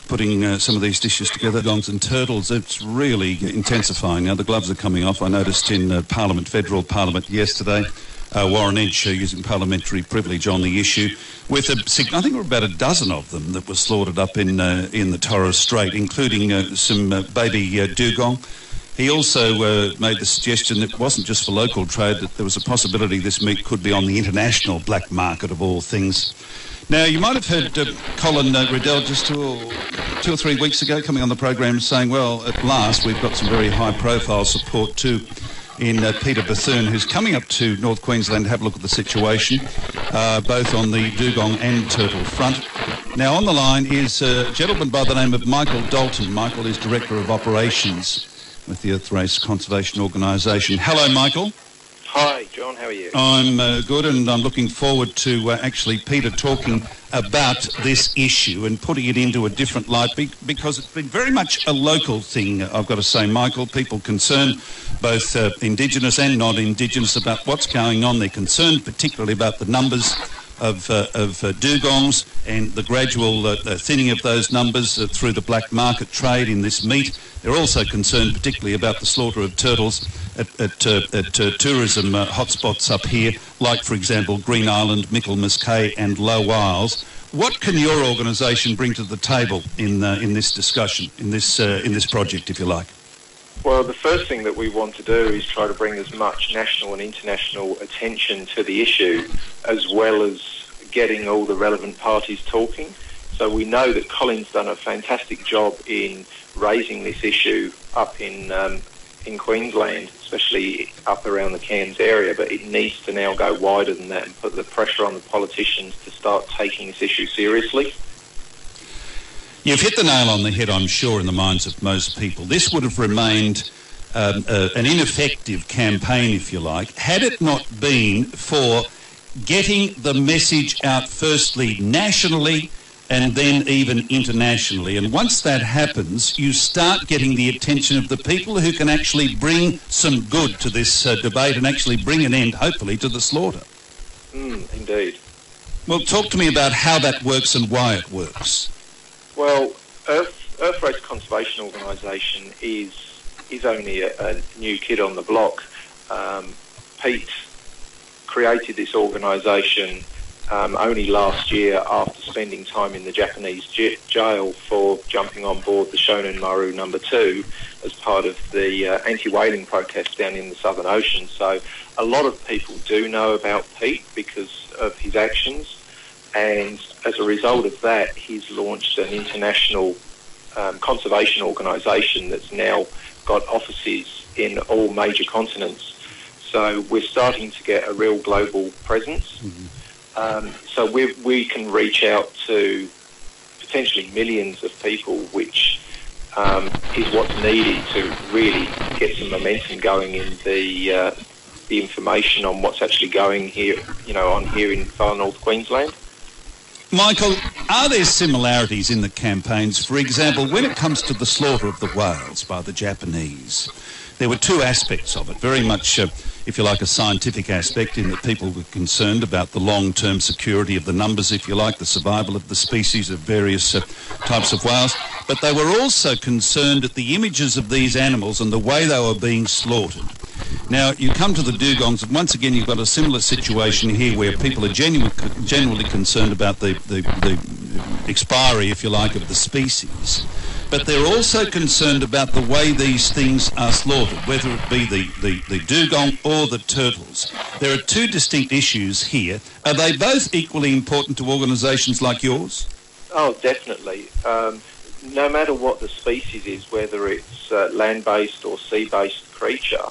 putting some of these dishes together. Dugongs and turtles, it's really intensifying. Now, the gloves are coming off. I noticed in Parliament, Federal Parliament yesterday, Warren Edge using parliamentary privilege on the issue, with I think there were about a dozen of them that were slaughtered up in the Torres Strait, including some baby dugong. He also made the suggestion that it wasn't just for local trade, that there was a possibility this meat could be on the international black market of all things. Now, you might have heard Colin Riddell just 2 or 3 weeks ago coming on the program saying, well, at last we've got some very high-profile support too in Peter Bethune, who's coming up to North Queensland to have a look at the situation, both on the dugong and turtle front. Now, on the line is a gentleman by the name of Michael Dalton. Michael is Director of Operations with the Earthrace Conservation Organisation. Hello, Michael. Hi, John. How are you? I'm good, and I'm looking forward to actually Peter talking about this issue and putting it into a different light, because it's been very much a local thing, I've got to say, Michael. People concerned, both Indigenous and non-Indigenous, about what's going on. They're concerned particularly about the numbers of dugongs and the gradual thinning of those numbers through the black market trade in this meat. They're also concerned particularly about the slaughter of turtles at tourism hotspots up here, like, for example, Green Island, Michaelmas Cay and Low Isles. What can your organisation bring to the table in this discussion, in this project, if you like? Well, the first thing that we want to do is try to bring as much national and international attention to the issue, as well as getting all the relevant parties talking. So we know that Colin's done a fantastic job in raising this issue up in Queensland, especially up around the Cairns area, but it needs to now go wider than that and put the pressure on the politicians to start taking this issue seriously. You've hit the nail on the head, I'm sure, in the minds of most people. This would have remained an ineffective campaign, if you like, had it not been for getting the message out firstly nationally and then even internationally. And once that happens, you start getting the attention of the people who can actually bring some good to this debate and actually bring an end, hopefully, to the slaughter. Indeed. Well, talk to me about how that works and why it works. Well, Earthrace Conservation Organisation is only a new kid on the block. Pete created this organisation only last year after spending time in the Japanese jail for jumping on board the Shonan Maru No. 2 as part of the anti-whaling protest down in the Southern Ocean. So a lot of people do know about Pete because of his actions, and as a result of that, he's launched an international conservation organisation that's now got offices in all major continents. So we're starting to get a real global presence. So we can reach out to potentially millions of people, which is what's needed to really get some momentum going in the information on what's actually going here, on here in far North Queensland. Michael, are there similarities in the campaigns? For example, when it comes to the slaughter of the whales by the Japanese, there were two aspects of it. Very much, if you like, a scientific aspect in that people were concerned about the long-term security of the numbers, if you like, the survival of the species of various types of whales. But they were also concerned at the images of these animals and the way they were being slaughtered. Now, you come to the dugongs, and once again you've got a similar situation here where people are genuinely concerned about the expiry, if you like, of the species. But they're also concerned about the way these things are slaughtered, whether it be the dugong or the turtles. There are two distinct issues here. Are they both equally important to organisations like yours? Oh, definitely. No matter what the species is, whether it's land-based or sea-based creature,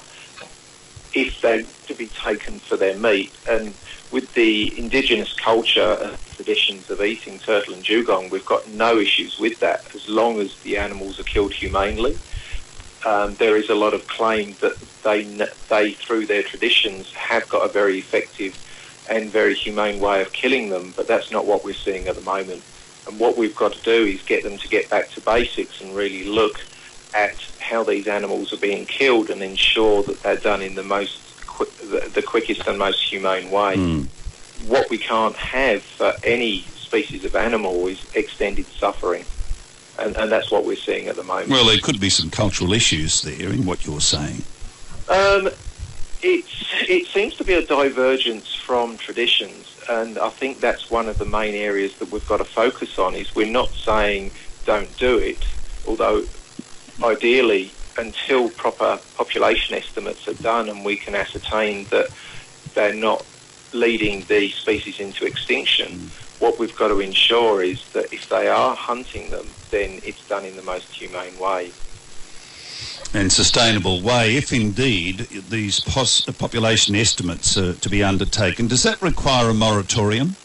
if they're to be taken for their meat, and with the indigenous culture and traditions of eating turtle and dugong, we've got no issues with that as long as the animals are killed humanely. There is a lot of claim that they, through their traditions, have got a very effective and very humane way of killing them, but that's not what we're seeing at the moment. And what we've got to do is get them to get back to basics and really look at how these animals are being killed and ensure that they're done in the quickest and most humane way. What we can't have for any species of animal is extended suffering. And that's what we're seeing at the moment. Well, there could be some cultural issues there in what you're saying. It seems to be a divergence from traditions, and I think that's one of the main areas that we've got to focus on. Is we're not saying don't do it, although ideally, until proper population estimates are done and we can ascertain that they're not leading the species into extinction, what we've got to ensure is that if they are hunting them, then it's done in the most humane way. And sustainable way, if indeed these population estimates are to be undertaken. Does that require a moratorium?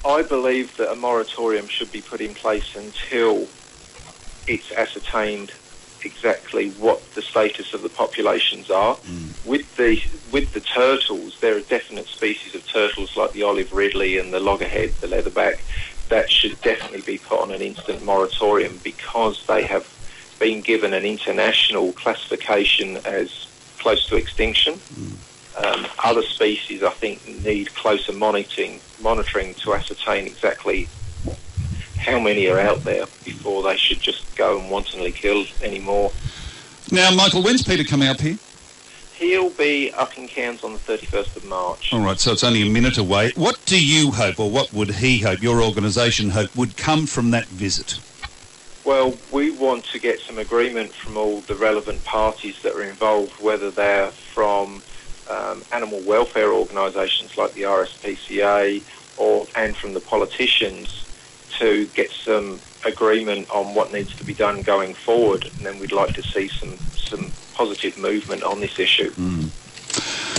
I believe that a moratorium should be put in place until it's ascertained exactly what the status of the populations are. With the turtles, there are definite species of turtles like the olive ridley and the loggerhead, the leatherback, that should definitely be put on an instant moratorium because they have been given an international classification as close to extinction. Other species, I think, need closer monitoring to ascertain exactly how many are out there before they should just go and wantonly kill anymore. Now, Michael, when's Peter coming up here? He'll be up in Cairns on the 31st of March. All right, so it's only a minute away. What do you hope, or what would he hope, your organisation hope, would come from that visit? Well, we want to get some agreement from all the relevant parties that are involved, whether they're from animal welfare organisations like the RSPCA and from the politicians, to get some agreement on what needs to be done going forward. And then we'd like to see some positive movement on this issue.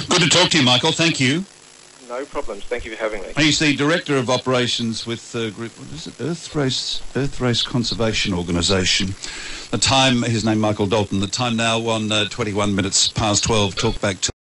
Good to talk to you, Michael. Thank you. No problems. Thank you for having me. He's the Director of Operations with the group, what is it, Earth Race Conservation Organisation. The time, his name Michael Dalton, the time now on 21 minutes past 12. Talk back to